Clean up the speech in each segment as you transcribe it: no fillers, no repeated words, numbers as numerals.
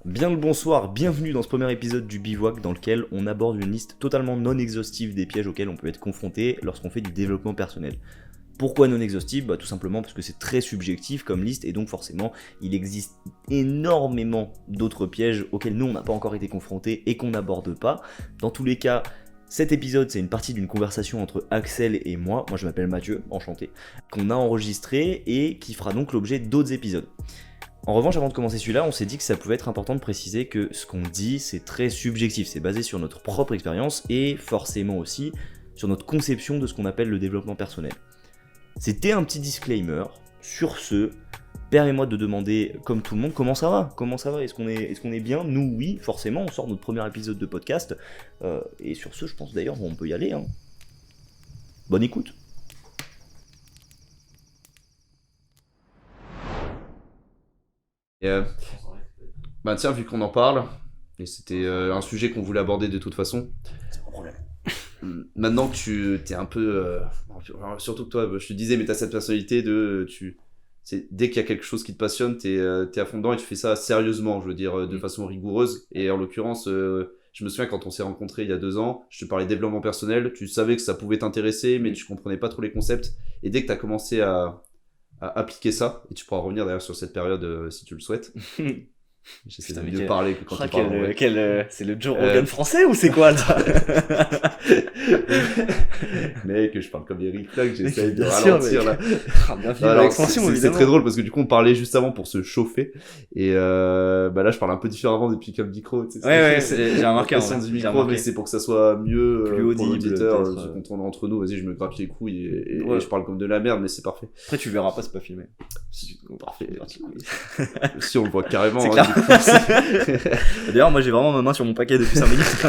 Bien le bonsoir, bienvenue dans ce premier épisode du Bivouac dans lequel on aborde une liste totalement non exhaustive des pièges auxquels on peut être confronté lorsqu'on fait du développement personnel. Pourquoi non exhaustive ? Tout simplement parce que c'est très subjectif comme liste et donc forcément il existe énormément d'autres pièges auxquels nous on n'a pas encore été confrontés et qu'on n'aborde pas. Dans tous les cas, cet épisode c'est une partie d'une conversation entre Axel et moi je m'appelle Mathieu, enchanté, qu'on a enregistré et qui fera donc l'objet d'autres épisodes. En revanche, avant de commencer celui-là, on s'est dit que ça pouvait être important de préciser que ce qu'on dit, c'est très subjectif, c'est basé sur notre propre expérience et forcément aussi sur notre conception de ce qu'on appelle le développement personnel. C'était un petit disclaimer. Sur ce, permets-moi de demander, comme tout le monde, comment ça va ? Est-ce qu'on est bien ? Nous, oui, forcément, on sort notre premier épisode de podcast. Et sur ce, je pense d'ailleurs, on peut y aller. Bonne écoute. Et, tiens, vu qu'on en parle, et c'était un sujet qu'on voulait aborder de toute façon, C'est pas un problème. maintenant que tu t'es un peu... surtout que toi, je te disais, mais t'as cette personnalité de... dès qu'il y a quelque chose qui te passionne, t'es à fond dedans et tu fais ça sérieusement, je veux dire, de façon rigoureuse. Et en l'occurrence, je me souviens quand on s'est rencontrés il y a 2 ans, je te parlais de développement personnel, tu savais que ça pouvait t'intéresser, mais tu comprenais pas trop les concepts. Et dès que t'as commencé à appliquer ça, et tu pourras revenir d'ailleurs sur cette période si tu le souhaites. J'essaie de mieux parler que quand tu parles. C'est le Joe Rogan français ou c'est quoi là? Mec, je parle comme Eric Flack, j'essaie de Bien sûr, ralentir là. Bien Non, alors, c'est très drôle parce que du coup on parlait juste avant pour se chauffer et là je parle un peu différemment depuis comme micro. Tu sais, Ouais, j'ai remarqué. La du micro, mais c'est pour que ça soit mieux plus pour audible, l'auditeur, peut-être. qu'on tourne entre nous. Vas-y, je me gratte les couilles et Ouais. je parle comme de la merde, mais c'est parfait. Après, tu verras pas, c'est pas filmé. Parfait. Si on le voit carrément. C'est hein, clair. du coup, D'ailleurs, moi j'ai vraiment ma main sur mon paquet depuis 5 minutes.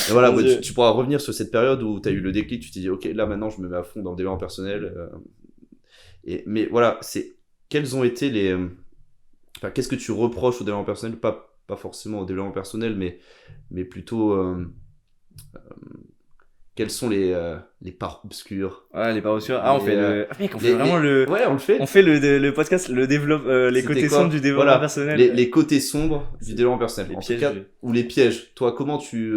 Et voilà, Mon Dieu. tu pourras revenir sur cette période où tu as eu le déclic, tu t'es dit, ok, là maintenant je me mets à fond dans le développement personnel. Mais voilà, quels ont été enfin, qu'est-ce que tu reproches au développement personnel, pas forcément au développement personnel, mais plutôt quelles sont les parts obscures. Ouais, les paroles sur. Ah, on fait le. Ah, mec, on fait vraiment le. Ouais, on le fait. On fait le podcast, le développe, les C'était côtés quoi sombres du développement Voilà, personnel. les côtés sombres du développement personnel. Les En tout pièges. cas, ou les pièges. Toi, comment tu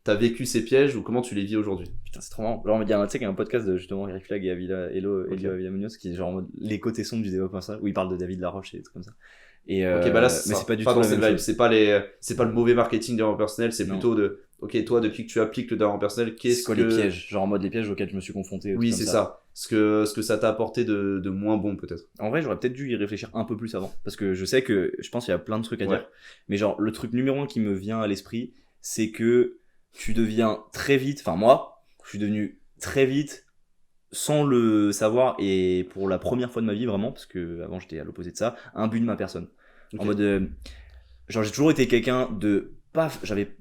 as vécu ces pièges ou comment tu les vis aujourd'hui? Putain, c'est trop marrant. Genre, tu sais qu'il y a un podcast de justement Eric Flag et Avila, Hello, Ok. Elio Avila Munoz qui est genre en mode les côtés sombres du développement personnel, où il parle de David Laroche et des trucs comme ça. Et Ok, là, mais c'est pas du tout dans la cette même vibe. chose. C'est pas le mauvais marketing de développement personnel, c'est Non. plutôt de, ok, toi, depuis que tu appliques le développement personnel, C'est qu'est-ce quoi que... les pièges? Genre en mode les pièges auxquels je me suis confronté. Oui, trucs c'est comme ça. Ce que ça t'a apporté de moins bon, peut-être. En vrai, j'aurais peut-être dû y réfléchir un peu plus avant. Parce que je sais que je pense qu'il y a plein de trucs à Ouais. dire. Mais genre, le truc numéro 1 qui me vient à l'esprit, c'est que tu deviens très vite, enfin moi, je suis devenu très vite, sans le savoir, et pour la première fois de ma vie vraiment, parce que avant j'étais à l'opposé de ça, un but de ma personne. Ok. En mode, genre j'ai toujours été quelqu'un de pas,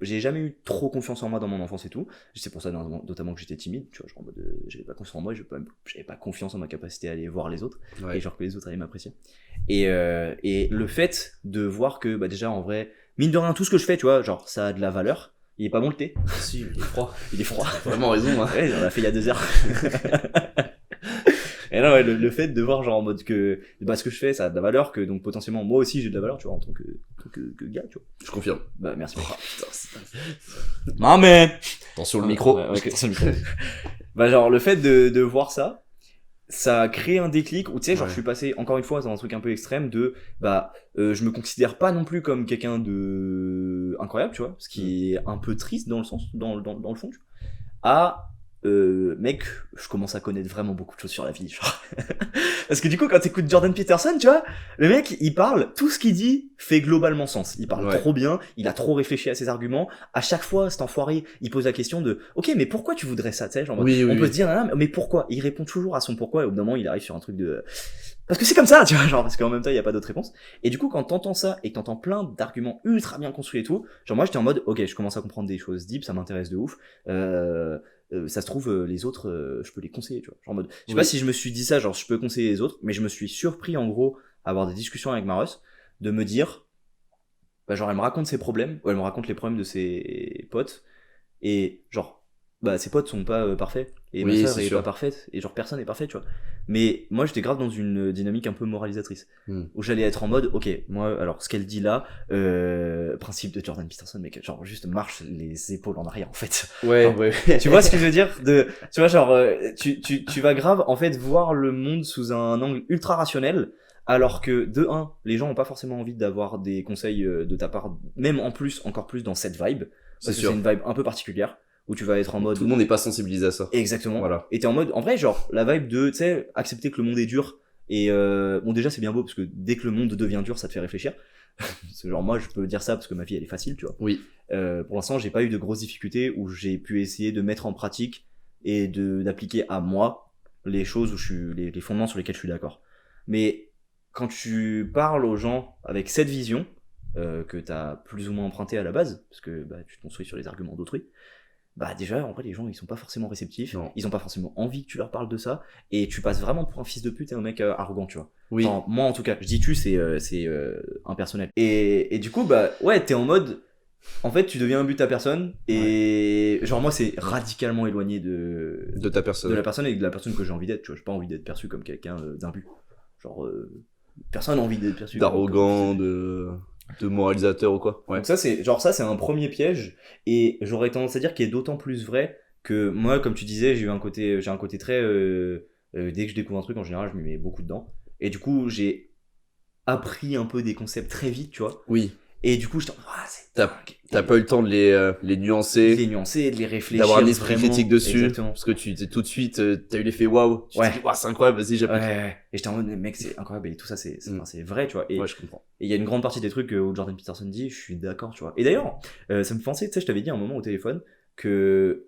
j'ai jamais eu trop confiance en moi dans mon enfance et tout. C'est pour ça notamment que j'étais timide, tu vois, genre en mode, j'avais pas confiance en moi, j'avais pas confiance en ma capacité à aller voir les autres, Ouais. et genre que les autres allaient m'apprécier. Et le fait de voir que déjà en vrai, mine de rien, tout ce que je fais, tu vois, genre ça a de la valeur. Il est pas bon le thé. Si, il est froid. Il est froid. T'as vraiment raison, hein. Ouais, on l'a fait il y a 2 heures. Et non, ouais, le fait de voir genre en mode que ce que je fais ça a de la valeur, que donc potentiellement moi aussi j'ai de la valeur, tu vois, en tant que gars, tu vois. Je confirme. Bah merci mec. Oh, putain, c'est... Non mais Attention le micro. Ouais, attention le micro. Bah genre le fait de voir ça a créé un déclic où tu sais genre Ouais. je suis passé encore une fois dans un truc un peu extrême de je me considère pas non plus comme quelqu'un de incroyable, tu vois, ce qui est un peu triste dans le sens dans le fond, tu vois, à mec, je commence à connaître vraiment beaucoup de choses sur la vie, genre. Parce que du coup, quand t'écoutes Jordan Peterson, tu vois, le mec, il parle, tout ce qu'il dit fait globalement sens. Il parle Ouais. trop bien, il a trop réfléchi à ses arguments. À chaque fois, cet enfoiré, il pose la question de, ok, mais pourquoi tu voudrais ça, tu sais, genre, Oui, on oui, peut oui. se dire, ah, mais pourquoi? Et il répond toujours à son pourquoi, et au bout d'un moment, il arrive sur un truc de, parce que c'est comme ça, tu vois, genre, parce qu'en même temps, il y a pas d'autre réponse. Et du coup, quand t'entends ça, et que t'entends plein d'arguments ultra bien construits et tout, genre, moi, j'étais en mode, ok, je commence à comprendre des choses deep, ça m'intéresse de ouf, ça se trouve les autres je peux les conseiller, tu vois, genre en mode, je sais pas si je me suis dit ça genre je peux conseiller les autres, mais je me suis surpris en gros à avoir des discussions avec Maros, de me dire genre elle me raconte ses problèmes, ou elle me raconte les problèmes de ses potes, et genre bah ses potes sont pas parfaits et Oui, ma sœur c'est est sûr. pas parfaite et genre personne est parfait, tu vois. Mais moi j'étais grave dans une dynamique un peu moralisatrice où j'allais être en mode ok, moi alors ce qu'elle dit là, principe de Jordan Peterson, mec, genre juste marche les épaules en arrière en fait. Ouais, Genre, ouais. tu vois ce que je veux dire tu vois genre tu vas grave en fait voir le monde sous un angle ultra rationnel. Alors que de un, les gens ont pas forcément envie d'avoir des conseils de ta part, même en plus, encore plus dans cette vibe, C'est parce que sûr. c'est une vibe un peu particulière où tu vas être en mode Tout le monde n'est pas sensibilisé à ça. exactement. Voilà. Et t'es en mode, en vrai, genre, la vibe de, tu sais, accepter que le monde est dur. Et bon, déjà, c'est bien beau parce que dès que le monde devient dur, ça te fait réfléchir. C'est genre, moi, je peux dire ça parce que ma vie, elle est facile, tu vois. Oui. Pour l'instant, j'ai pas eu de grosses difficultés où j'ai pu essayer de mettre en pratique et d'appliquer à moi les choses où je suis, les fondements sur lesquels je suis d'accord. Mais quand tu parles aux gens avec cette vision, que t'as plus ou moins emprunté à la base, parce que bah, tu te construis sur les arguments d'autrui, bah déjà en vrai les gens ils sont pas forcément réceptifs, Non. ils ont pas forcément envie que tu leur parles de ça, et tu passes vraiment pour un fils de pute et un mec arrogant, tu vois. Oui. Enfin, moi en tout cas, je dis tu, c'est impersonnel. Et du coup bah ouais, t'es en mode, en fait tu deviens un but à personne, et genre moi c'est radicalement éloigné De ta personne. de la personne et de la personne que j'ai envie d'être, tu vois. J'ai pas envie d'être perçu comme quelqu'un d'un but. Genre personne n'a envie d'être perçu D'arrogant, de moralisateur ou quoi. Ouais. donc ça c'est un premier piège, et j'aurais tendance à dire qu'il est d'autant plus vrai que moi, comme tu disais, j'ai un côté très dès que je découvre un truc en général je m'y mets beaucoup dedans, et du coup j'ai appris un peu des concepts très vite, tu vois, Oui. et du coup j'étais en mode, ah, c'est T'as pas eu le temps de les de nuancer, les nuancer, de les réfléchir, d'avoir un esprit vraiment. critique dessus. Exactement. Parce que tu t'es tout de suite, t'as eu l'effet waouh. Tu Ouais. t'es dit, waouh, c'est incroyable, vas-y, j'applique. Ouais. Et j'étais en mode, mec, c'est incroyable, et tout ça c'est vrai, tu vois. Et Ouais, je comprends. il y a une grande partie des trucs où Jordan Peterson dit, je suis d'accord, tu vois. Et d'ailleurs, ça me fait penser, tu sais, je t'avais dit à un moment au téléphone que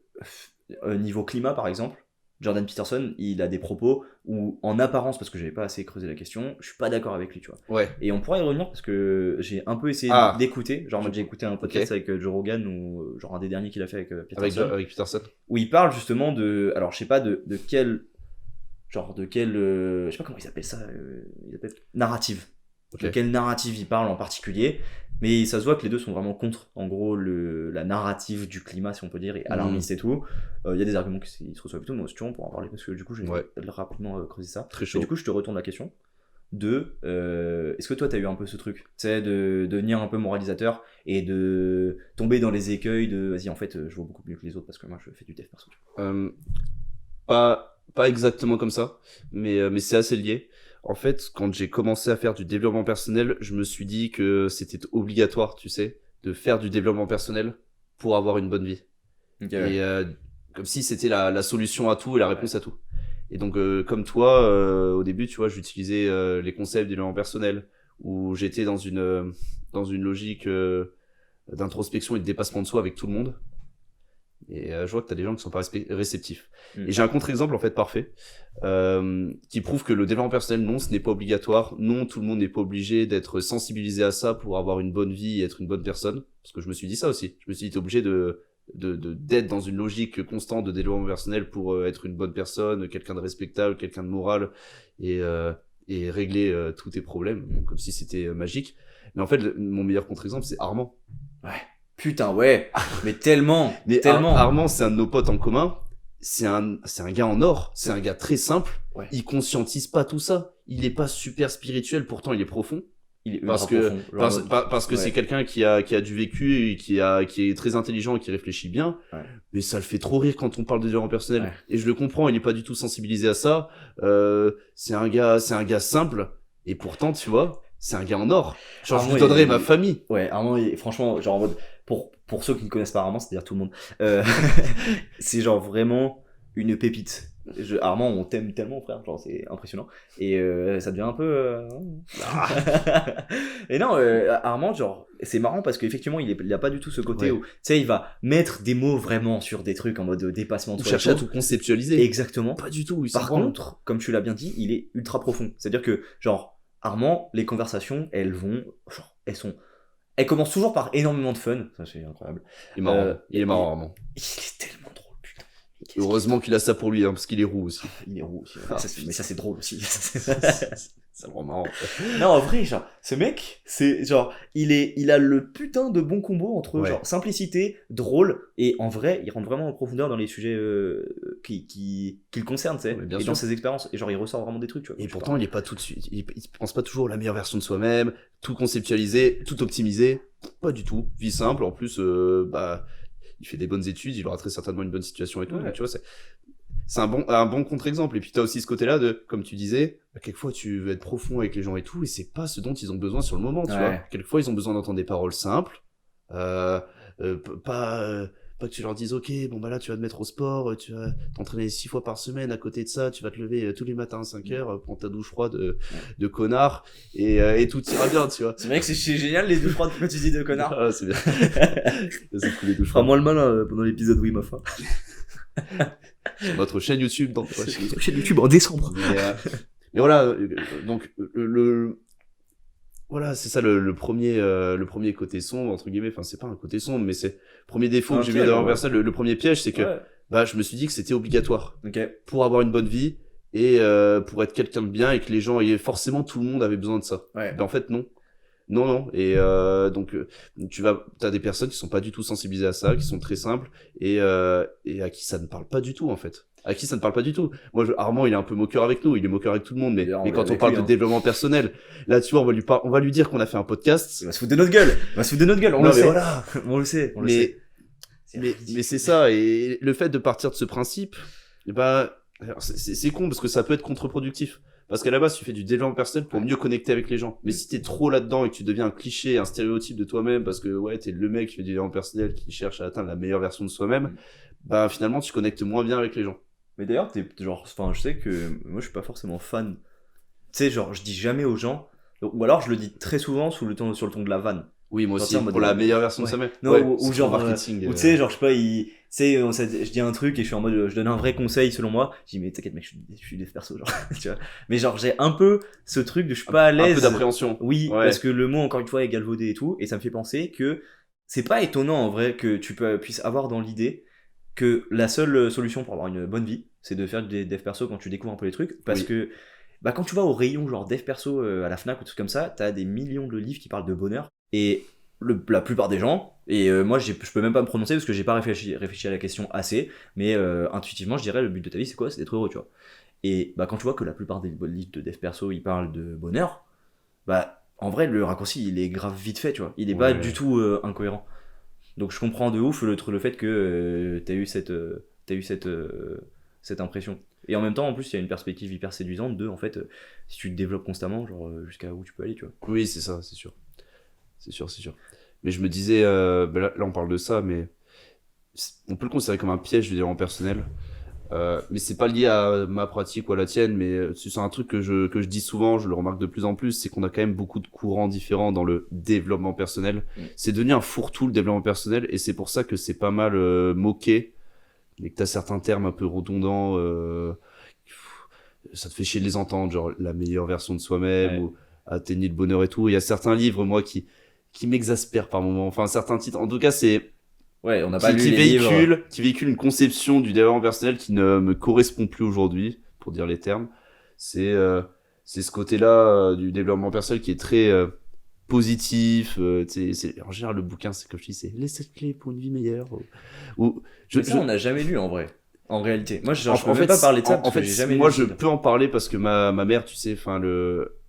niveau climat, par exemple, Jordan Peterson, il a des propos où, en apparence, parce que j'avais pas assez creusé la question, je suis pas d'accord avec lui, tu vois. Ouais. Et on pourra y revenir parce que j'ai un peu essayé Ah. d'écouter, genre moi j'ai écouté un podcast avec Joe Rogan, ou genre un des derniers qu'il a fait avec Peterson, Avec Peterson. où il parle justement de, alors je sais pas de quel, genre de quel, je sais pas comment ils appellent ça, ils appellent narrative. Ok. De quelle narrative il parle en particulier, mais ça se voit que les deux sont vraiment contre, en gros, la narrative du climat, si on peut dire, et alarmiste et tout. Il y a des arguments qui se reçoivent et tout, mais si tu veux, on pourra en parler parce que du coup, j'ai rapidement creusé ça. Très chaud. Et du coup, je te retourne la question de est-ce que toi, t'as eu un peu ce truc, tu sais, de devenir un peu moralisateur et de tomber dans les écueils de vas-y, en fait, je vois beaucoup mieux que les autres parce que moi, je fais du dev perso. Pas exactement comme ça, mais c'est assez lié. En fait, quand j'ai commencé à faire du développement personnel, je me suis dit que c'était obligatoire, tu sais, de faire du développement personnel pour avoir une bonne vie. Okay. Et comme si c'était la solution à tout et la réponse à tout. Et donc, comme toi, au début, tu vois, j'utilisais les concepts du développement personnel, où j'étais dans une logique d'introspection et de dépassement de soi avec tout le monde. Et je vois que t'as des gens qui sont pas réceptifs. Et j'ai un contre-exemple en fait parfait qui prouve que le développement personnel, non, ce n'est pas obligatoire. Non, tout le monde n'est pas obligé d'être sensibilisé à ça pour avoir une bonne vie et être une bonne personne. Parce que je me suis dit ça aussi. Je me suis dit, t'es obligé d'être dans une logique constante de développement personnel pour être une bonne personne, quelqu'un de respectable, quelqu'un de moral et régler tous tes problèmes, comme si c'était magique. Mais en fait, mon meilleur contre-exemple, c'est Armand. Ouais. Putain, ouais, mais tellement, mais tellement. Armand, c'est un de nos potes en commun. C'est un gars en or. C'est un gars très simple. Ouais. Il conscientise pas tout ça. Il est pas super spirituel, pourtant il est profond. Il est parce que c'est quelqu'un qui a du vécu et qui est très intelligent et qui réfléchit bien. Ouais. Mais ça le fait trop rire quand on parle de développement personnel. Ouais. Et je le comprends. Il est pas du tout sensibilisé à ça. C'est un gars simple. Et pourtant, tu vois, c'est un gars en or. Genre, je lui donnerais ma famille. Ouais, Armand, franchement, genre en mode, pour ceux qui ne connaissent pas Armand, c'est-à-dire tout le monde, c'est genre vraiment une pépite. Armand, on t'aime tellement, frère, genre c'est impressionnant. Et ça devient un peu. Et non, Armand, genre, c'est marrant parce qu'effectivement, il a pas du tout ce côté où, tu sais, il va mettre des mots vraiment sur des trucs en mode dépassement de soi. Chercher à tout conceptualiser. Exactement. Pas du tout. Par contre, comme tu l'as bien dit, il est ultra profond. C'est-à-dire que, genre, Armand, les conversations, elles commencent toujours par énormément de fun. Ça, c'est incroyable. Il est marrant. Il est marrant, Armand. Il est tellement drôle, putain. Heureusement qu'il a ça pour lui, hein, parce qu'il est roux aussi. Il est roux aussi. Mais ça, c'est drôle aussi. Ça le rend marrant. Non, en vrai, genre, ce mec, c'est genre, il a le putain de bon combo entre Ouais. genre simplicité, drôle, et en vrai, il rentre vraiment en profondeur dans les sujets qui le concernent, tu sais, Ouais, bien et sûr. dans ses expériences, et genre, il ressort vraiment des trucs, tu vois. Et je sais pourtant, il est pas tout de suite. Il pense pas toujours à la meilleure version de soi-même, tout conceptualiser, tout optimiser. Pas du tout. Vie simple. En plus, bah, il fait des bonnes études, il aura très certainement une bonne situation et tout. Ouais. Donc, tu vois, c'est un bon contre-exemple. Et puis, t'as aussi ce côté-là de, comme tu disais, bah, quelquefois, tu veux être profond avec les gens et tout, et c'est pas ce dont ils ont besoin sur le moment, tu Ouais. vois. Quelquefois, ils ont besoin d'entendre des paroles simples, euh, pas que tu leur dises, ok, bon bah là tu vas te mettre au sport, tu vas t'entraîner 6 fois par semaine, à côté de ça, tu vas te lever tous les matins à 5 heures, prendre ta douche froide de connard, et tout ira bien, tu vois. C'est vrai que c'est génial les douches froides que tu dis de connard. Ah, c'est bien. C'est cool les douches Fera froides. moins le malin pendant l'épisode Wim Hof. Sur notre chaîne YouTube, dans C'est notre chaîne YouTube en décembre. Mais voilà, donc voilà, c'est ça le premier côté sombre, entre guillemets. Enfin, c'est pas un côté sombre, mais c'est le premier défaut que j'ai vu dans Universal. Le premier piège, c'est que bah, je me suis dit que c'était obligatoire pour avoir une bonne vie et pour être quelqu'un de bien et que les gens forcément tout le monde avait besoin de ça. Ouais. Ben, en fait, non. Non. Et donc, t'as des personnes qui sont pas du tout sensibilisées à ça, qui sont très simples et à qui ça ne parle pas du tout, en fait. À qui ça ne parle pas du tout. Moi, Armand, il est un peu moqueur avec nous, il est moqueur avec tout le monde, mais quand on parle de développement personnel, là, tu vois, on va lui dire qu'on a fait un podcast. Il va se foutre de notre gueule. On le sait. Voilà. On le sait. Mais c'est ça, et le fait de partir de ce principe, bah, c'est con parce que ça peut être contre-productif. Parce qu'à la base, tu fais du développement personnel pour mieux connecter avec les gens. Mais si t'es trop là-dedans et que tu deviens un cliché, un stéréotype de toi-même, parce que ouais, t'es le mec qui fait du développement personnel, qui cherche à atteindre la meilleure version de soi-même, bah finalement, tu connectes moins bien avec les gens. Mais d'ailleurs, je sais que moi, je suis pas forcément fan. Tu sais, genre, je dis jamais aux gens, ou alors je le dis très souvent sur le ton de la vanne. Oui, moi aussi, pour la meilleure version de soi-même. Non, ouais, ou genre, marketing. Ou tu sais, genre, je sais pas, je dis un truc et je suis en mode, je donne un vrai conseil selon moi. Je dis, mais t'inquiète, mec, je suis dev perso, genre, tu vois. Mais genre, j'ai un peu ce truc de je suis pas à l'aise. Un peu d'appréhension. Oui, parce que le mot, encore une fois, est galvaudé et tout. Et ça me fait penser que c'est pas étonnant, en vrai, que tu puisses avoir dans l'idée que la seule solution pour avoir une bonne vie, c'est de faire du dev perso quand tu découvres un peu les trucs. Parce que, bah, quand tu vas au rayon, genre, dev perso à la Fnac ou tout comme ça, t'as des millions de livres qui parlent de bonheur. Et la plupart des gens, et moi je peux même pas me prononcer parce que j'ai pas réfléchi à la question assez, mais intuitivement je dirais le but de ta vie c'est quoi? C'est d'être heureux, tu vois. Et bah quand tu vois que la plupart des livres de dev perso ils parlent de bonheur, bah en vrai le raccourci il est grave vite fait, tu vois. Il est pas du tout incohérent. Donc je comprends de ouf le fait que t'as eu cette impression. Et en même temps en plus il y a une perspective hyper séduisante de en fait si tu te développes constamment genre jusqu'à où tu peux aller, tu vois. Oui, c'est ça, c'est sûr. C'est sûr. Mais je me disais, là on parle de ça, mais on peut le considérer comme un piège du développement personnel. Mais c'est pas lié à ma pratique ou à la tienne, mais c'est un truc que je dis souvent, je le remarque de plus en plus, c'est qu'on a quand même beaucoup de courants différents dans le développement personnel. C'est devenu un fourre-tout le développement personnel, et c'est pour ça que c'est pas mal moqué, et que t'as certains termes un peu redondants, ça te fait chier de les entendre, genre la meilleure version de soi-même, ou atteindre le bonheur et tout. Il y a certains livres, moi, qui m'exaspèrent par moments. Enfin, certains titres. En tout cas, c'est on n'a pas lu les livres. Qui véhicule une conception du développement personnel qui ne me correspond plus aujourd'hui, pour dire les termes. C'est ce côté-là du développement personnel qui est très positif. En général, le bouquin, c'est comme je dis, c'est les 7 clés pour une vie meilleure. On n'a jamais lu en vrai. En réalité, moi, je peux même pas parler de ça parce que j'ai jamais lu. Moi, je peux en parler parce que ma mère, tu sais,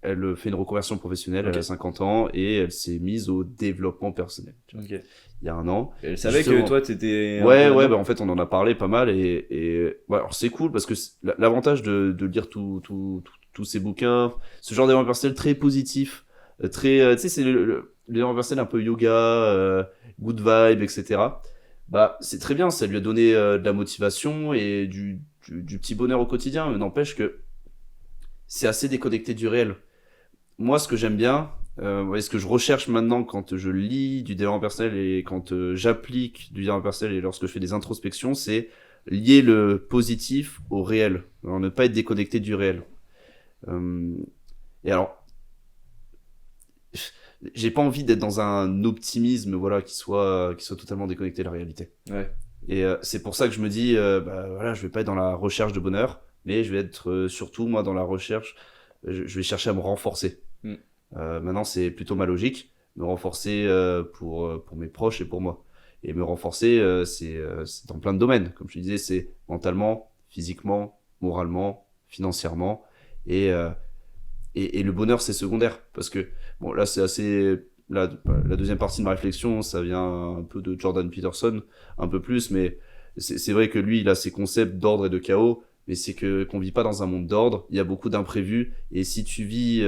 elle fait une reconversion professionnelle, elle a 50 ans et elle s'est mise au développement personnel. Il y a un an. Et elle savait que toi t'étais... bah en fait on en a parlé pas mal et alors c'est cool parce que l'avantage de lire tous ces bouquins, ce genre développement personnel très positif, très, tu sais, c'est le développement personnel un peu yoga, good vibe, etc. Bah c'est très bien, ça lui a donné de la motivation et du petit bonheur au quotidien, mais n'empêche que c'est assez déconnecté du réel. Moi, ce que j'aime bien, ce que je recherche maintenant quand je lis du développement personnel et quand j'applique du développement personnel et lorsque je fais des introspections, c'est lier le positif au réel. Alors, ne pas être déconnecté du réel. Et alors, j'ai pas envie d'être dans un optimisme, voilà, qui soit totalement déconnecté de la réalité. Ouais. Et c'est pour ça que je me dis, je vais pas être dans la recherche de bonheur, mais je vais être surtout moi dans la recherche je vais chercher à me renforcer. Maintenant, c'est plutôt ma logique, me renforcer pour mes proches et pour moi. Et me renforcer, c'est dans plein de domaines. Comme je te disais, c'est mentalement, physiquement, moralement, financièrement. Et le bonheur, c'est secondaire. Parce que, bon, là, c'est assez... La deuxième partie de ma réflexion, ça vient un peu de Jordan Peterson, un peu plus, mais c'est vrai que lui, il a ses concepts d'ordre et de chaos, mais c'est qu'on vit pas dans un monde d'ordre, il y a beaucoup d'imprévus, et si tu vis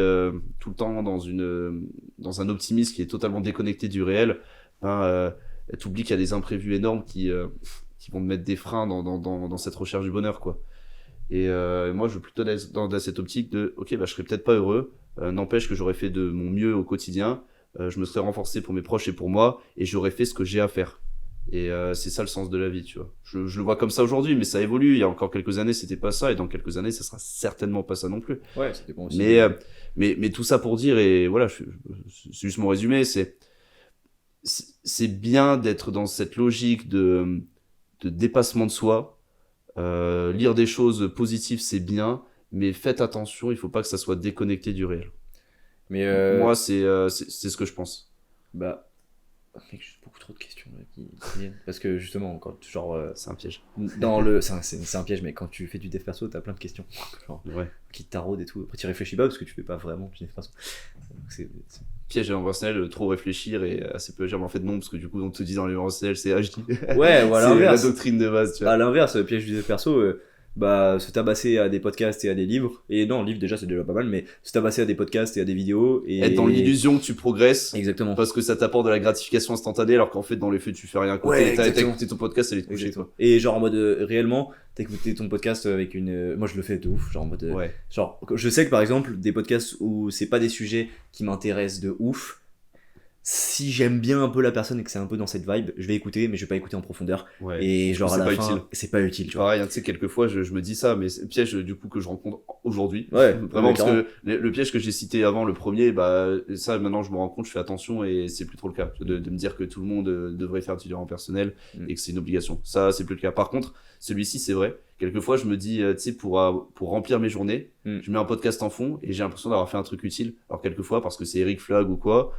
tout le temps dans un optimisme qui est totalement déconnecté du réel, ben, t'oublies qu'il y a des imprévus énormes qui vont te mettre des freins dans cette recherche du bonheur, quoi. Et moi, je veux plutôt dans cette optique de, ok, bah, je serais peut-être pas heureux, n'empêche que j'aurais fait de mon mieux au quotidien, je me serais renforcé pour mes proches et pour moi, et j'aurais fait ce que j'ai à faire. Et c'est ça le sens de la vie, tu vois. Je le vois comme ça aujourd'hui, mais ça évolue. Il y a encore quelques années, c'était pas ça, et dans quelques années, ça sera certainement pas ça non plus. Ouais, ça dépend aussi. Mais tout ça pour dire, et voilà, c'est juste mon résumé, c'est bien d'être dans cette logique de dépassement de soi. Lire des choses positives, c'est bien, mais faites attention, il faut pas que ça soit déconnecté du réel. Mais moi, c'est ce que je pense. Bah, mec, j'ai beaucoup trop de questions là, qui viennent. Parce que justement, quand genre. C'est un piège. C'est un piège, mais quand tu fais du dev perso, t'as plein de questions. Genre, ouais. Qui te taraudent et tout. Après, tu réfléchis pas parce que tu fais pas vraiment du dev perso. C'est... Piège à l'universel, trop réfléchir et assez peu agir. Mais en fait, non, parce que du coup, on te dit dans l'universel, c'est HD. Ouais, voilà. C'est la doctrine de base, tu vois. À l'inverse, piège du dev perso. Bah, se tabasser à des podcasts et à des livres. Et non, livre déjà c'est déjà pas mal, mais se tabasser à des podcasts et à des vidéos. Et être dans l'illusion que tu progresses. Exactement. Parce que ça t'apporte de la gratification instantanée, alors qu'en fait, dans les faits, tu fais rien à côté. Ouais, t'as écouté ton podcast, elle est couchée, toi. Et genre en mode réellement, t'as écouté ton podcast avec une. Moi je le fais de ouf, genre en mode. Ouais. Genre, je sais que par exemple, des podcasts où c'est pas des sujets qui m'intéressent de ouf. Si j'aime bien un peu la personne et que c'est un peu dans cette vibe, je vais écouter, mais je vais pas écouter en profondeur. Ouais. Et genre à la fin, utile. C'est pas utile, tu vois. Pareil, tu sais, quelquefois, je me dis ça, mais c'est le piège du coup que je rencontre aujourd'hui. Ouais. Vraiment, parce que le piège que j'ai cité avant, le premier, bah, ça, maintenant, je me rends compte, je fais attention et c'est plus trop le cas. De me dire que tout le monde devrait faire du développement personnel et que c'est une obligation. Ça, c'est plus le cas. Par contre, celui-ci, c'est vrai. Quelquefois, je me dis, tu sais, pour remplir mes journées, je mets un podcast en fond et j'ai l'impression d'avoir fait un truc utile. Alors, quelquefois, parce que c'est Eric Flag ou quoi,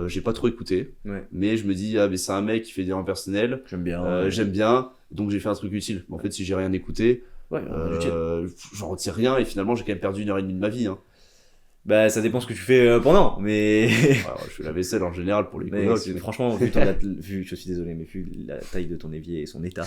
j'ai pas trop écouté, mais je me dis, ah, mais c'est un mec qui fait des développement personnel. J'aime bien, donc j'ai fait un truc utile. Mais en fait, si j'ai rien écouté, j'en retire rien et finalement, j'ai quand même perdu 1h30 de ma vie. Hein. Bah, ça dépend ce que tu fais pendant, mais. Alors, je fais la vaisselle en général pour les colocs. Franchement, je suis désolé, mais vu la taille de ton évier et son état,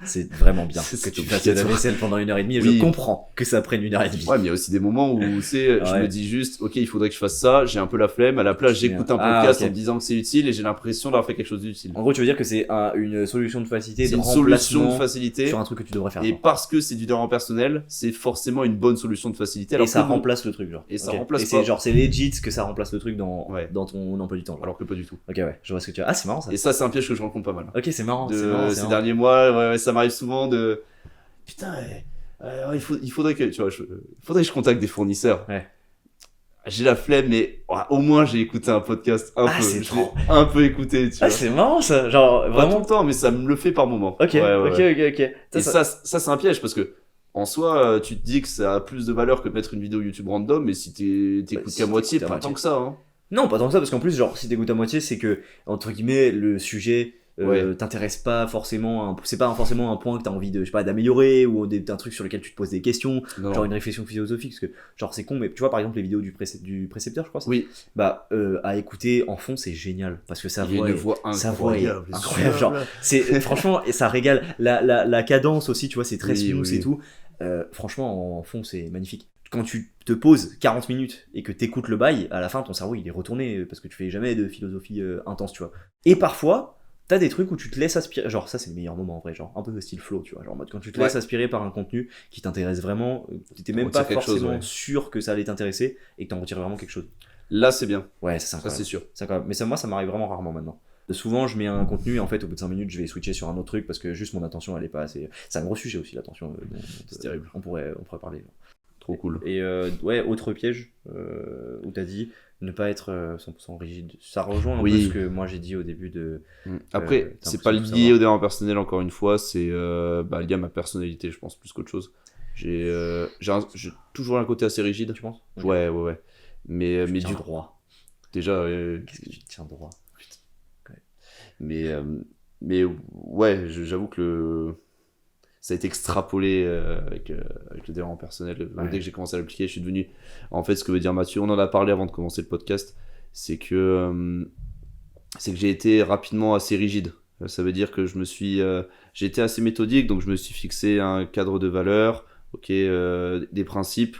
c'est vraiment bien que tu fasses la vaisselle pendant 1h30 et je comprends que ça prenne 1h30. Ouais, mais il y a aussi des moments où, tu sais, je me dis juste, ok, il faudrait que je fasse ça, j'ai un peu la flemme, à la place, j'écoute un podcast en me disant que c'est utile et j'ai l'impression d'avoir fait quelque chose d'utile. En gros, tu veux dire que c'est une solution de facilité, c'est une solution de facilité sur un truc que tu devrais faire. Et parce que c'est du développement personnel, c'est forcément une bonne solution de facilité. Et ça remplace le truc. Genre. Et ça remplace pas. C'est legit que ça remplace le truc dans ton emploi du temps. Genre. Alors que pas du tout. Ok, ouais, je vois ce que tu as. Ah, c'est marrant ça. Et ça, c'est un piège que je rencontre pas mal. Ok, c'est marrant. Ces derniers mois, ça m'arrive souvent de. Putain, il faudrait que je contacte des fournisseurs. Ouais. J'ai la flemme, mais au moins j'ai écouté un podcast un peu écouté, tu vois. C'est marrant ça. Genre, vraiment. Pas tout le temps, mais ça me le fait par moment. Ok. Et ça, c'est un piège parce que. En soi, tu te dis que ça a plus de valeur que de mettre une vidéo YouTube random, mais si t'écoutes qu'à moitié, pas tant que ça. Hein. Non, pas tant que ça, parce qu'en plus, genre, si t'écoutes à moitié, c'est que, entre guillemets, le sujet t'intéresse pas forcément, c'est pas forcément un point que t'as envie de, je sais pas, d'améliorer, ou un truc sur lequel tu te poses des questions, genre une réflexion philosophique, parce que, genre, c'est con, mais tu vois, par exemple, les vidéos du précepteur, je crois, oui. Bah, à écouter en fond, c'est génial, parce que sa voix est incroyable, genre, franchement, ça régale, la cadence aussi, tu vois, c'est très smooth et tout. Franchement, en fond, c'est magnifique. Quand tu te poses 40 minutes et que t'écoutes le bail, à la fin, ton cerveau, il est retourné parce que tu fais jamais de philosophie intense, tu vois. Et parfois, t'as des trucs où tu te laisses aspirer. Genre, ça, c'est le meilleur moment en vrai, genre un peu de style flow, tu vois. Genre en mode quand tu te laisses aspirer par un contenu qui t'intéresse vraiment, t'étais même pas forcément sûr que ça allait t'intéresser et que t'en retires vraiment quelque chose. Là, c'est bien. Ouais, ça c'est sûr. Mais moi, ça m'arrive vraiment rarement maintenant. Souvent, je mets un contenu et en fait, au bout de 5 minutes, je vais switcher sur un autre truc parce que juste mon attention, elle est pas assez. C'est un gros sujet aussi, l'attention. C'est terrible. On pourrait parler. Trop cool. Et autre piège où t'as dit ne pas être 100% rigide. Ça rejoint un peu ce que moi j'ai dit au début de. Après, c'est pas lié au développement personnel, encore une fois, c'est lié à ma personnalité, je pense, plus qu'autre chose. J'ai toujours un côté assez rigide. Tu penses? Ouais. Mais tiens du droit. déjà. Qu'est-ce que tu tiens droit? Mais, ouais, j'avoue que ça a été extrapolé avec le développement personnel. Dès que j'ai commencé à l'appliquer, je suis devenu. En fait, ce que veut dire Mathieu, on en a parlé avant de commencer le podcast, c'est que j'ai été rapidement assez rigide. Ça veut dire que j'ai été assez méthodique, donc je me suis fixé un cadre de valeurs, des principes,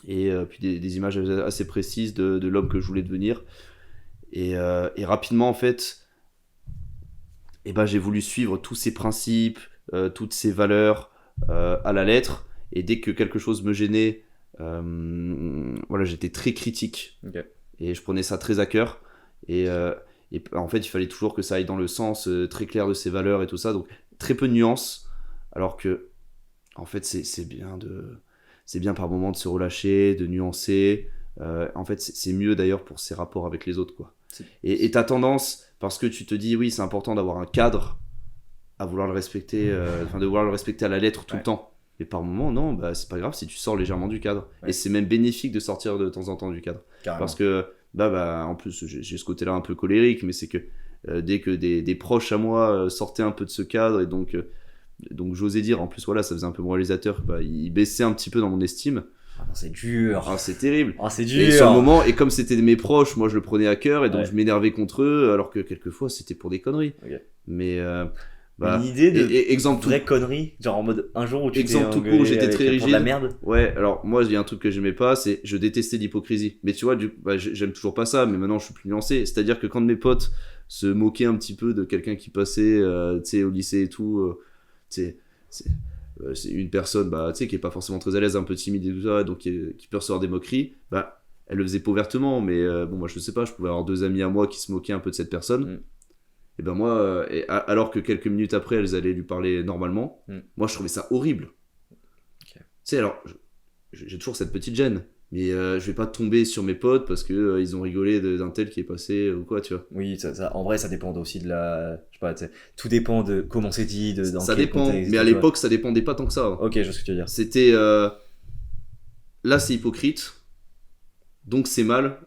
et puis des images assez précises de l'homme que je voulais devenir. Et rapidement, en fait, j'ai voulu suivre tous ces principes, toutes ces valeurs à la lettre. Et dès que quelque chose me gênait, j'étais très critique. Okay. Et je prenais ça très à cœur. Et en fait, il fallait toujours que ça aille dans le sens très clair de ces valeurs et tout ça. Donc, très peu de nuances. Alors que, en fait, c'est bien par moments de se relâcher, de nuancer. En fait, c'est mieux d'ailleurs pour ses rapports avec les autres, quoi. Et t'as tendance, parce que tu te dis, oui, c'est important d'avoir un cadre, à vouloir le respecter, de vouloir le respecter à la lettre tout le temps. Mais par moment, non, c'est pas grave si tu sors légèrement du cadre. Ouais. Et c'est même bénéfique de sortir de temps en temps du cadre. Carrément. Parce que, en plus, j'ai ce côté-là un peu colérique, mais c'est que dès que des proches à moi sortaient un peu de ce cadre, et donc j'osais dire, en plus, voilà, ça faisait un peu moralisateur, ils baissaient un petit peu dans mon estime. Ah non, c'est dur. Ah, c'est terrible. Ah, c'est dur. Et sur le moment, et comme c'était mes proches, moi je le prenais à cœur, et donc je m'énervais contre eux, alors que quelquefois c'était pour des conneries. Okay. Mais une idée de exemple vraie connerie, genre en mode un jour où tu exemple tout court, j'étais très rigide. De la merde. Ouais, alors moi il y a un truc que j'aimais pas, c'est je détestais l'hypocrisie. Mais tu vois, j'aime toujours pas ça, mais maintenant je suis plus nuancé. C'est-à-dire que quand mes potes se moquaient un petit peu de quelqu'un qui passait, tu sais, au lycée et tout, c'est une personne tu sais, qui est pas forcément très à l'aise, un peu timide et tout ça, donc qui peut recevoir des moqueries, elle le faisait pas ouvertement, mais moi je sais pas, je pouvais avoir 2 amis à moi qui se moquaient un peu de cette personne, et moi, alors que quelques minutes après elles allaient lui parler normalement, moi je trouvais ça horrible. Tu sais, alors j'ai toujours cette petite gêne, mais je vais pas tomber sur mes potes parce que ils ont rigolé d'un tel qui est passé ou quoi, tu vois. Oui, ça, en vrai ça dépend aussi de la, je sais pas, tout dépend de comment c'est dit, dans ça quel dépend, contexte, mais à l'époque ça dépendait pas tant que ça. Ok, je vois ce que tu veux dire. C'était là c'est hypocrite, donc c'est mal,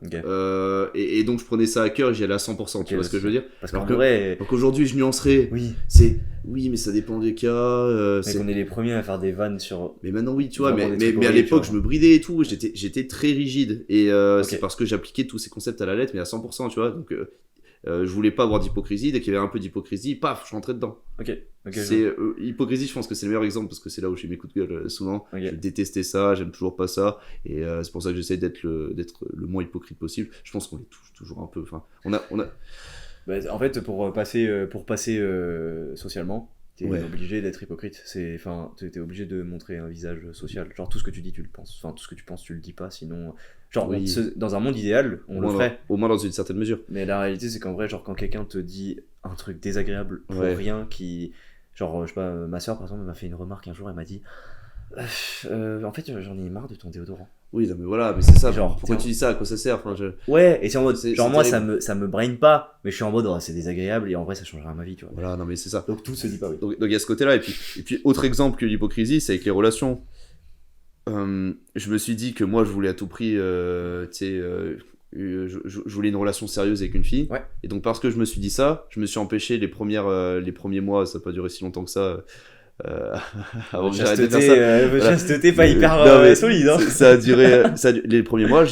et donc je prenais ça à cœur et j'y allais à 100%, tu vois ce que je veux dire. Parce qu'en vrai, donc aujourd'hui je nuancerais, oui mais ça dépend des cas, mais on est les premiers à faire des vannes sur, mais maintenant oui, tu vois, mais à l'époque je me bridais et tout, j'étais très rigide, et c'est parce que j'appliquais tous ces concepts à la lettre, mais à 100%, tu vois, donc je voulais pas avoir d'hypocrisie. Dès qu'il y avait un peu d'hypocrisie, paf, je rentrais dedans. Hypocrisie, je pense que c'est le meilleur exemple parce que c'est là où j'ai mes coups de gueule souvent. Je détestais ça, j'aime toujours pas ça, et c'est pour ça que j'essaie d'être le moins hypocrite possible. Je pense qu'on est toujours un peu. Enfin, on a... en fait, pour passer socialement, t'es obligé d'être hypocrite. T'es obligé de montrer un visage social. Genre tout ce que tu dis, tu le penses. Enfin, tout ce que tu penses, tu le dis pas. Sinon, genre dans un monde idéal, on le ferait. Au moins dans une certaine mesure. Mais la réalité, c'est qu'en vrai, genre quand quelqu'un te dit un truc désagréable pour rien, genre je sais pas, ma soeur par exemple m'a fait une remarque un jour, elle m'a dit en fait j'en ai marre de ton déodorant. Oui, non, mais voilà, mais c'est ça, genre, pourquoi tu dis ça, à quoi ça sert, Ouais, et c'est en mode, genre moi ça me brain pas, mais je suis en mode c'est désagréable et en vrai ça changera ma vie, tu vois. Voilà, non mais c'est ça. Donc tout se dit pas, oui. Donc il y a ce côté là, et puis autre exemple que l'hypocrisie, c'est avec les relations. Je me suis dit que moi je voulais à tout prix, je voulais une relation sérieuse avec une fille, et donc parce que je me suis dit ça, je me suis empêché les premiers mois, ça n'a pas duré si longtemps que ça, avant que j'arrête de faire ça. Chasteté pas hyper solide, hein. Ça a duré les premiers mois.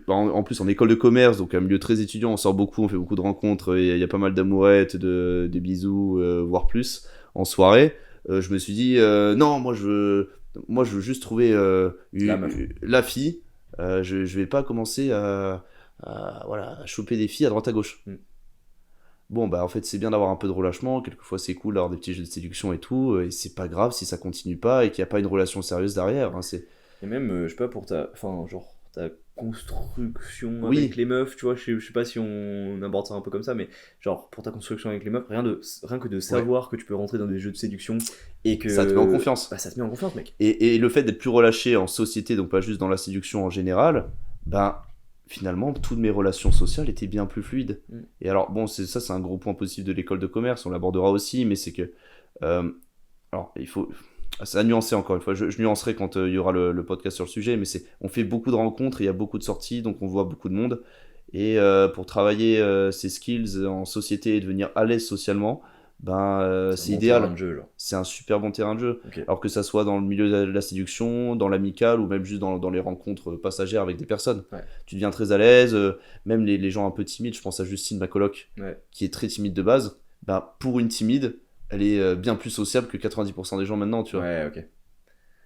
En plus en école de commerce, donc un milieu très étudiant, on sort beaucoup, on fait beaucoup de rencontres, il y a pas mal d'amourettes, des bisous, voire plus en soirée. Je me suis dit non, moi je veux juste trouver la fille. Je vais pas commencer à choper des filles à droite à gauche. Bon, en fait, c'est bien d'avoir un peu de relâchement. Quelquefois, c'est cool d'avoir des petits jeux de séduction et tout. Et c'est pas grave si ça continue pas et qu'il n'y a pas une relation sérieuse derrière. Hein, et même, je sais pas, pour ta construction avec les meufs, tu vois, je sais pas si on aborde ça un peu comme ça, mais genre, pour ta construction avec les meufs, rien que de savoir que tu peux rentrer dans des jeux de séduction et que... Ça te met en confiance. Ça te met en confiance, mec. Et le fait d'être plus relâché en société, donc pas juste dans la séduction en général, finalement, toutes mes relations sociales étaient bien plus fluides. Et alors, bon, c'est un gros point positif de l'école de commerce, on l'abordera aussi, mais c'est que... alors, il faut c'est à nuancer encore une fois, je nuancerai quand il y aura le podcast sur le sujet, mais on fait beaucoup de rencontres, il y a beaucoup de sorties, donc on voit beaucoup de monde. Et pour travailler ses skills en société et devenir à l'aise socialement, c'est un bon idéal. terrain de jeu, genre. C'est un super bon terrain de jeu. Ok. Alors que ça soit dans le milieu de la séduction, dans l'amical ou même juste dans les rencontres passagères avec des personnes. Ouais. Tu deviens très à l'aise, même les gens un peu timides, je pense à Justine, ma coloc, Ouais. qui est très timide de base. Pour une timide, elle est bien plus sociable que 90% des gens maintenant, tu vois. Ouais, ok.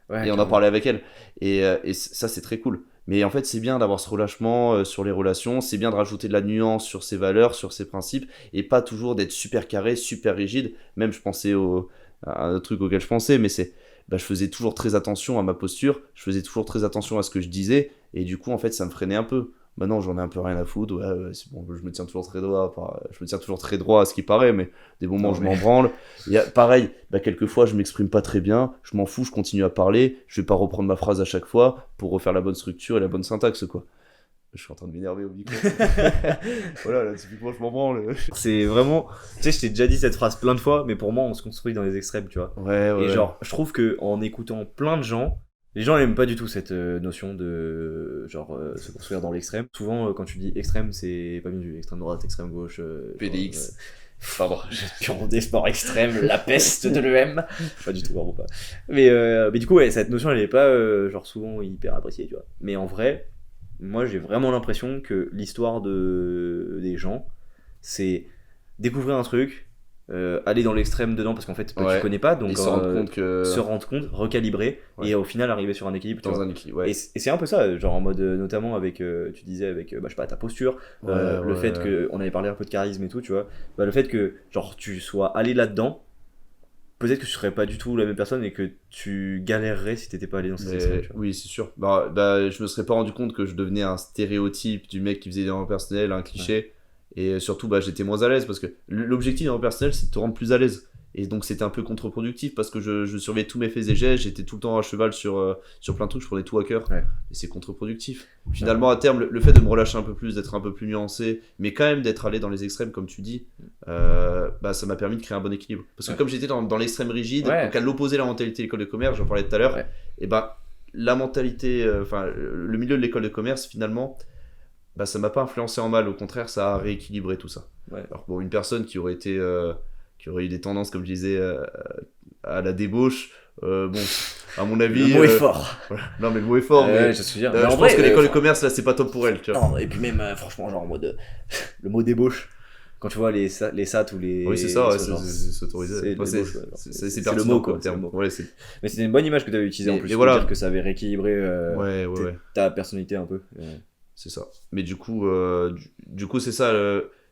Ouais, Et on en parlait avec elle. Et ça, c'est très cool. Mais en fait, c'est bien d'avoir ce relâchement sur les relations, c'est bien de rajouter de la nuance sur ses valeurs, sur ses principes, et pas toujours d'être super carré, super rigide. Même, je pensais à un truc auquel je pensais, mais je faisais toujours très attention à ma posture, je faisais toujours très attention à ce que je disais, et du coup, en fait, ça me freinait un peu. Maintenant, j'en ai un peu rien à foutre. Ouais, c'est bon, je me tiens toujours très droit. Je me tiens toujours très droit à ce qui paraît, mais des moments où je m'en branle. Et pareil, quelquefois, je m'exprime pas très bien. Je m'en fous, je continue à parler. Je vais pas reprendre ma phrase à chaque fois pour refaire la bonne structure et la bonne syntaxe, quoi. Je suis en train de m'énerver au micro. Voilà, là, typiquement, je m'en branle. C'est vraiment. Tu sais, je t'ai déjà dit cette phrase plein de fois, mais pour moi, on se construit dans les extrêmes, tu vois. Ouais. Et genre, je trouve que en écoutant plein de gens, les gens n'aiment pas du tout cette notion de se construire dans l'extrême. Souvent, quand tu dis extrême, c'est pas bien vu. Extrême droite, extrême gauche. PDX. Pardon, j'ai purement des sports extrêmes, la peste de l'EM. Pas du tout, vraiment pas. Mais du coup, ouais, cette notion, elle est pas souvent hyper appréciée, tu vois. Mais en vrai, moi, j'ai vraiment l'impression que l'histoire des gens, c'est découvrir un truc, aller dans l'extrême dedans parce qu'en fait tu connais pas, donc se rendre compte, recalibrer, et au final arriver sur un équilibre, dans un équilibre, ouais. Et c'est un peu ça, genre en mode notamment avec tu disais avec je sais pas, ta posture, le fait que on avait parlé un peu de charisme et tout, tu vois, le fait que genre tu sois allé là-dedans, peut-être que tu serais pas du tout la même personne et que tu galérerais si t'étais pas allé dans cette extrême, oui, c'est sûr. Je me serais pas rendu compte que je devenais un stéréotype du mec qui faisait des développement personnel, un cliché. Ouais. Et surtout, j'étais moins à l'aise parce que l'objectif d'un personnel, c'est de te rendre plus à l'aise. Et donc, c'était un peu contre-productif parce que je surveillais tous mes faits et gestes, j'étais tout le temps à cheval sur plein de trucs, je prenais tout à cœur. Ouais. Et c'est contre-productif. Finalement, à terme, le fait de me relâcher un peu plus, d'être un peu plus nuancé, mais quand même d'être allé dans les extrêmes, comme tu dis, ça m'a permis de créer un bon équilibre. Parce que comme j'étais dans l'extrême rigide, donc à l'opposé de la mentalité de l'école de commerce, j'en parlais tout à l'heure, et la mentalité, le milieu de l'école de commerce, finalement, ça m'a pas influencé en mal, au contraire, ça a rééquilibré tout ça. Ouais. Alors pour une personne qui aurait eu des tendances, comme je disais, à la débauche, à mon avis... Le mot est fort. Voilà. Non, mais le mot est fort, mais je pense que l'école de commerce, là, c'est pas top pour elle, tu vois. Non, et puis même, franchement, genre en mode... le mot débauche, quand tu vois les SAT ou les... Oui, c'est ça, c'est autorisé. C'est le mot, quoi. Mais c'était une bonne image que tu avais utilisée en plus, pour dire que ça avait rééquilibré ta personnalité un peu. C'est ça. Mais du coup c'est ça,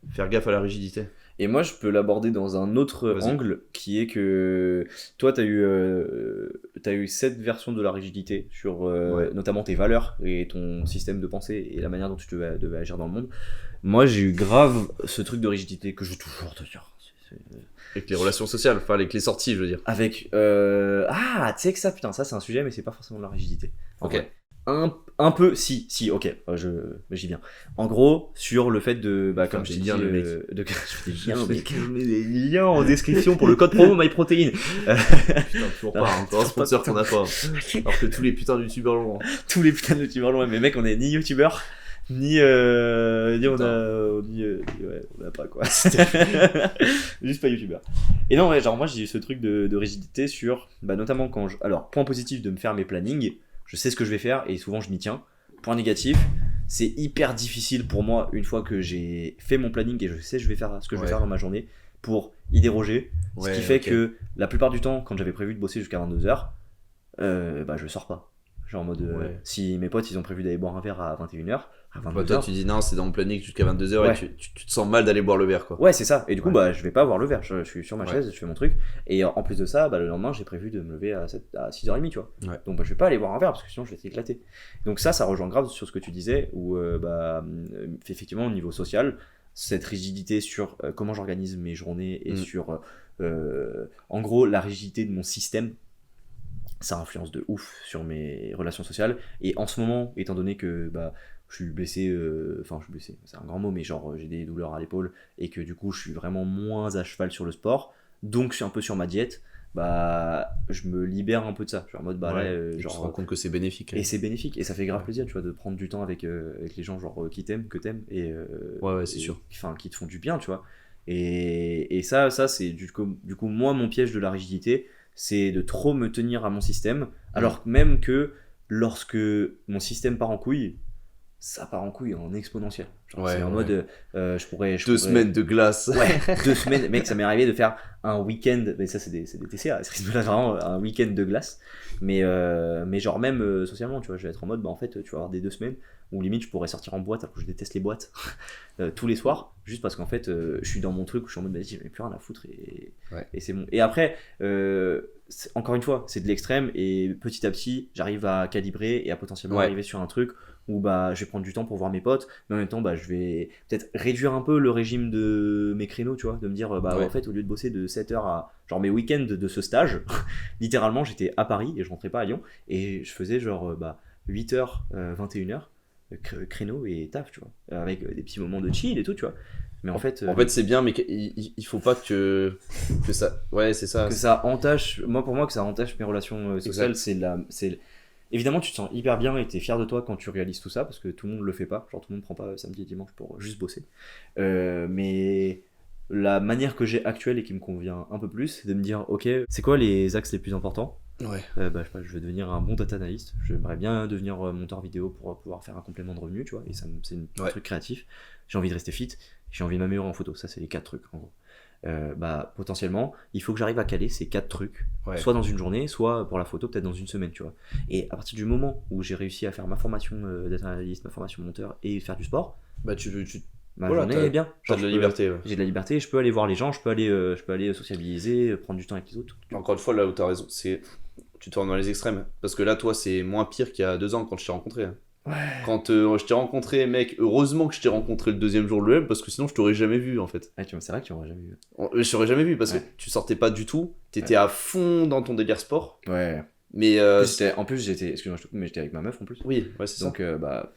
faire gaffe à la rigidité. Et moi, je peux l'aborder dans un autre angle, qui est que toi, t'as eu cette version de la rigidité sur notamment tes valeurs et ton système de pensée et la manière dont tu devais agir dans le monde. Moi, j'ai eu grave ce truc de rigidité que je veux toujours te dire. Avec les relations sociales, enfin avec les sorties, je veux dire. Avec... tu sais que ça, putain, ça c'est un sujet, mais c'est pas forcément de la rigidité. Ok. Un peu, si, ok, j'y viens. En gros, sur le fait de, comme je t'ai dit, je mets des liens en description pour le code promo MyProtein. Putain, toujours pas, encore un sponsor qu'on a pas. Alors que tous les putains de youtubeurs l'ont. Tous les putains de youtubeurs l'ont, mais mec, on est ni youtubeurs, ni on a pas quoi. Juste pas youtubeur. Et non, ouais, genre moi j'ai eu ce truc de rigidité sur, notamment quand alors, point positif de me faire mes plannings. Je sais ce que je vais faire et souvent je m'y tiens. Point négatif, c'est hyper difficile pour moi une fois que j'ai fait mon planning et je sais ce que je vais faire dans ma journée pour y déroger. Ce qui fait que la plupart du temps, quand j'avais prévu de bosser jusqu'à 22h, je sors pas. Genre en mode, si mes potes ils ont prévu d'aller boire un verre à 21h, à 22h. Toi tu dis non, c'est dans mon planning jusqu'à 22h et tu te sens mal d'aller boire le verre quoi. Ouais, c'est ça. Et du coup, je vais pas boire le verre. Je suis sur ma chaise, je fais mon truc. Et en plus de ça, le lendemain, j'ai prévu de me lever à 6h30, tu vois. Ouais. Donc je vais pas aller boire un verre parce que sinon je vais t'éclater. Donc ça rejoint grave sur ce que tu disais où effectivement au niveau social, cette rigidité sur comment j'organise mes journées et sur en gros la rigidité de mon système, ça influence de ouf sur mes relations sociales. Et en ce moment, étant donné que je suis blessé, c'est un grand mot, mais genre j'ai des douleurs à l'épaule et que du coup je suis vraiment moins à cheval sur le sport, donc je suis un peu sur ma diète. bah je me libère un peu de ça. Je suis en mode bah là, Et tu te rends compte que c'est bénéfique. et c'est bénéfique et ça fait grave plaisir, tu vois, de prendre du temps avec les gens genre qui t'aiment, que t'aimes et C'est et- sûr. enfin qui te font du bien, tu vois. Et ça c'est du coup moi mon piège de la rigidité, c'est de trop me tenir à mon système, alors même que lorsque mon système part en couille, ça part en couille en exponentiel. Genre, c'est en mode, je pourrais. 2 semaines de glace. Ouais, 2 semaines. Mec, ça m'est arrivé de faire un week-end. Mais ça, c'est des TCA. C'est vraiment un week-end de glace. Mais genre, même socialement, tu vois, je vais être en mode, bah en fait, tu vas avoir des 2 semaines où limite, je pourrais sortir en boîte alors que je déteste les boîtes tous les soirs. Juste parce qu'en fait, je suis dans mon truc où je suis en mode, vas-y, j'en ai plus rien à foutre et c'est bon. Et après, encore une fois, c'est de l'extrême et petit à petit, j'arrive à calibrer et à potentiellement arriver sur un truc où bah, je vais prendre du temps pour voir mes potes, mais en même temps, bah, je vais peut-être réduire un peu le régime de mes créneaux, tu vois, de me dire, en fait, au lieu de bosser de 7h à genre mes week-ends de ce stage, littéralement, j'étais à Paris et je rentrais pas à Lyon, et je faisais genre 8h, 21h, créneau et taf, tu vois, avec des petits moments de chill et tout, tu vois. Mais en fait, c'est bien, mais il faut pas que ça. Ouais, c'est ça. que ça entache, pour moi, que ça entache mes relations sociales, évidemment, tu te sens hyper bien et t'es fier de toi quand tu réalises tout ça, parce que tout le monde le fait pas. Genre, tout le monde prend pas samedi et dimanche pour juste bosser. Mais la manière que j'ai actuelle et qui me convient un peu plus, c'est de me dire, ok, c'est quoi les axes les plus importants ? Ouais. Je sais pas, je vais devenir un bon data analyst. J'aimerais bien devenir monteur vidéo pour pouvoir faire un complément de revenu, tu vois. Et ça, c'est un truc créatif. J'ai envie de rester fit. J'ai envie de m'améliorer en photo. Ça, c'est les 4 trucs, en gros. Potentiellement il faut que j'arrive à caler ces 4 trucs soit dans une journée, soit pour la photo peut-être dans une semaine, tu vois. Et à partir du moment où j'ai réussi à faire ma formation data analyst, ma formation monteur et faire du sport, bah ma journée est bien. T'as de la liberté. J'ai de la liberté, je peux aller voir les gens, je peux aller sociabiliser, prendre du temps avec les autres. Encore une fois, là où t'as raison, c'est tu te rends dans les extrêmes, parce que là toi c'est moins pire qu'il y a 2 ans quand je t'ai rencontré. Ouais. Quand je t'ai rencontré, mec, heureusement que je t'ai rencontré le 2e jour de l'EM, parce que sinon je t'aurais jamais vu en fait. Ouais, c'est vrai que tu m'aurais jamais vu. Je t'aurais jamais vu parce que tu sortais pas du tout, t'étais à fond dans ton délire sport. Ouais. Mais en plus j'étais, excuse-moi je te coupe, mais j'étais avec ma meuf en plus. Oui, ouais, c'est donc, ça.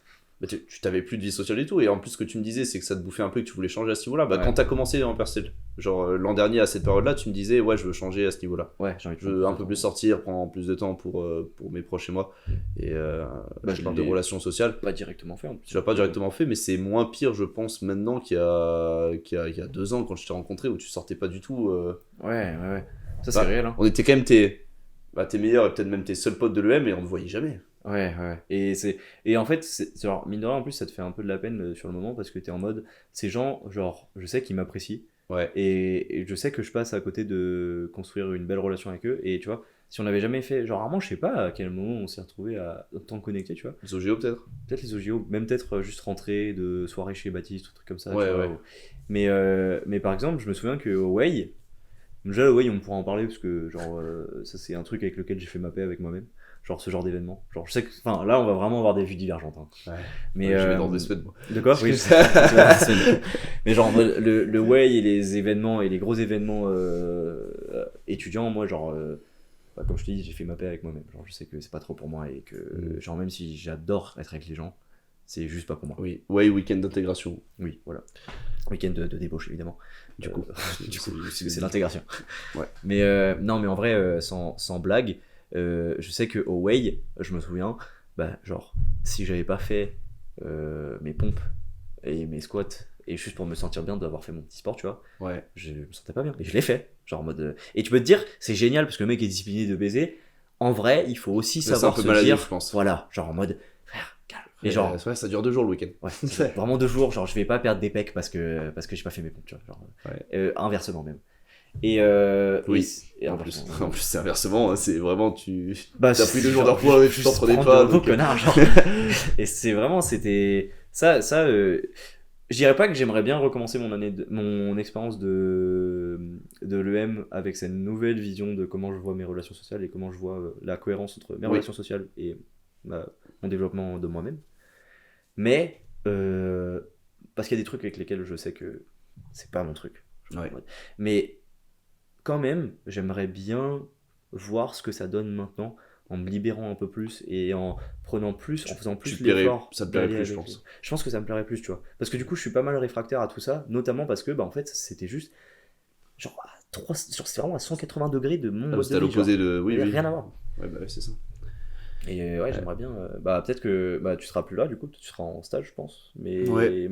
Tu t'avais plus de vie sociale du tout, et en plus ce que tu me disais c'est que ça te bouffait un peu et que tu voulais changer à ce niveau-là. Quand t'as commencé en percel, genre l'an dernier à cette période-là, tu me disais ouais je veux changer à ce niveau-là. Ouais, je veux un peu plus sortir, prendre plus de temps pour mes proches chez moi. Et je parle de relations sociales. Pas directement fait en plus. Tu l'as pas directement fait, mais c'est moins pire je pense maintenant qu'il y a 2 ans quand je t'ai rencontré où tu sortais pas du tout. Ouais. Ça c'est réel. Hein. On était quand même tes meilleurs et peut-être même tes seuls potes de l'EM et on ne voyait jamais. Ouais. Et en fait, c'est genre, mine de rien, en plus, ça te fait un peu de la peine sur le moment parce que t'es en mode, ces gens, genre, je sais qu'ils m'apprécient. Ouais. Et je sais que je passe à côté de construire une belle relation avec eux. Et tu vois, si on n'avait jamais fait, genre, rarement, je sais pas à quel moment on s'est retrouvé à autant connecter, tu vois. Les OGO peut-être. Peut-être les OGO, même peut-être juste rentrer de soirée chez Baptiste, ou truc comme ça. Ouais, tu vois. Mais par exemple, je me souviens que au Way, déjà, le Way, on pourra en parler parce que, genre, ça c'est un truc avec lequel j'ai fait ma paix avec moi-même. Genre ce genre d'événement. Genre je sais que, enfin là on va vraiment avoir des vues divergentes. Hein. Ouais. Mais je vais dans 2 semaines. De quoi ? Oui. Mais genre le way et les événements et les gros événements étudiants, moi genre comme je te dis, j'ai fait ma paix avec moi-même. Genre je sais que c'est pas trop pour moi et que genre même si j'adore être avec les gens, c'est juste pas pour moi. Oui. Ouais, week-end d'intégration. Oui, voilà. Week-end de débauche évidemment. Du coup, c'est l'intégration. Ouais. Mais non, mais en vrai, sans blague. Je sais que au Way, je me souviens, genre si j'avais pas fait mes pompes et mes squats et juste pour me sentir bien d'avoir fait mon petit sport, tu vois, je me sentais pas bien et je l'ai fait, genre en mode et tu peux te dire c'est génial parce que le mec est discipliné de baiser. En vrai, il faut aussi savoir se dire, je pense. Voilà, genre en mode frère, calme. Et genre ça dure 2 jours le week-end. Ouais, vraiment 2 jours, genre je vais pas perdre des pecs parce que j'ai pas fait mes pompes, tu vois, genre inversement même. Et en plus c'est inversement, c'est vraiment t'as pris 2 jours de repos et tu t'entraînais pas connard genre. Et c'est vraiment c'était ça je dirais pas que j'aimerais bien recommencer mon expérience de l'EM avec cette nouvelle vision de comment je vois mes relations sociales et comment je vois la cohérence entre mes relations sociales et mon développement de moi-même, mais parce qu'il y a des trucs avec lesquels je sais que c'est pas mon truc, mais quand même, j'aimerais bien voir ce que ça donne maintenant en me libérant un peu plus et en prenant plus, en faisant plus l'effort. Ça te plairait plus, je pense. Je pense que ça me plairait plus, tu vois. Parce que du coup, je suis pas mal réfractaire à tout ça, notamment parce que, en fait, c'était juste genre c'est vraiment à 180 degrés de mon mode C'était à de vie. l'opposé genre. de. Oui, Il y a oui. rien à voir. Ouais, bah, ouais, c'est ça. Et ouais, j'aimerais bien. Peut-être que tu seras plus là, du coup, tu seras en stage, je pense. Mais, Ouais.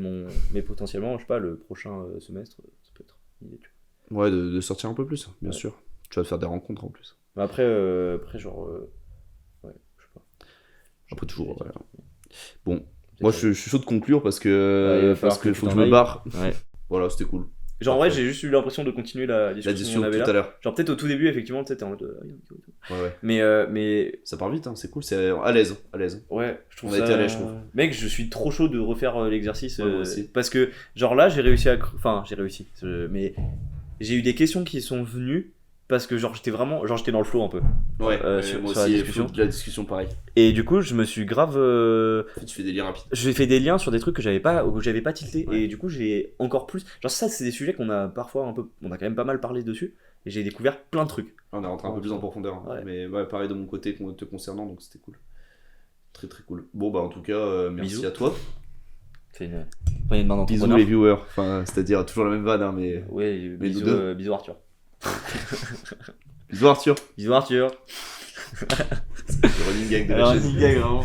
mais potentiellement, je sais pas, le prochain semestre, ça peut être une idée, tu Ouais, de sortir un peu plus, bien Ouais. sûr. Tu vas te faire des rencontres en plus. vois. Mais après, genre. Ouais, je sais pas. Après, toujours. J'allais Voilà. dire. Bon, C'est moi ça. je suis chaud de conclure parce Ouais, il va que falloir que tu faut que je t'en me ailles. barre. Ouais. Voilà, c'était cool. Genre, ouais, Parfait. j'ai juste eu l'impression de continuer la La discussion discussion qu'on avait tout là. à l'heure. Genre, peut-être au tout début, effectivement, tu sais, t'es en mode. Ok, ok, ok. Ouais, ouais. Mais Ça part vite, hein, c'est cool, c'est à l'aise, à l'aise. ouais, je trouve On a ça. été allé, je trouve. Mec, je suis trop chaud de refaire l'exercice. Ouais, moi aussi. Parce que, genre là, j'ai réussi à. Enfin, j'ai réussi. Mais j'ai eu des questions qui sont venues parce que, genre, j'étais vraiment. Genre, j'étais dans le flow un peu. Ouais, sur moi la aussi, discussion. la discussion pareil. Et du coup, je me suis grave. Tu fais des liens rapides. J'ai fait des liens sur des trucs que j'avais pas tilté. Ouais. Et du coup, j'ai encore plus. Genre, ça, c'est des sujets qu'on a parfois un peu. On a quand même pas mal parlé dessus. Et j'ai découvert plein de trucs. On est rentré un peu plus en profondeur. Hein. Ouais. Mais ouais, pareil de mon côté te concernant, donc c'était cool. Très très cool. Bon, bah en tout cas, merci Bisous. à toi. C'est une. Poignée de main Bisous d'entrepreneur. les viewers. Enfin, c'est-à-dire toujours la même vanne, hein, mais. Ouais, Mais bisous, nous deux. bisous Arthur. Bisous Arthur. Bisous Arthur. Le running gag de la Alors, chaise. running gag, vraiment.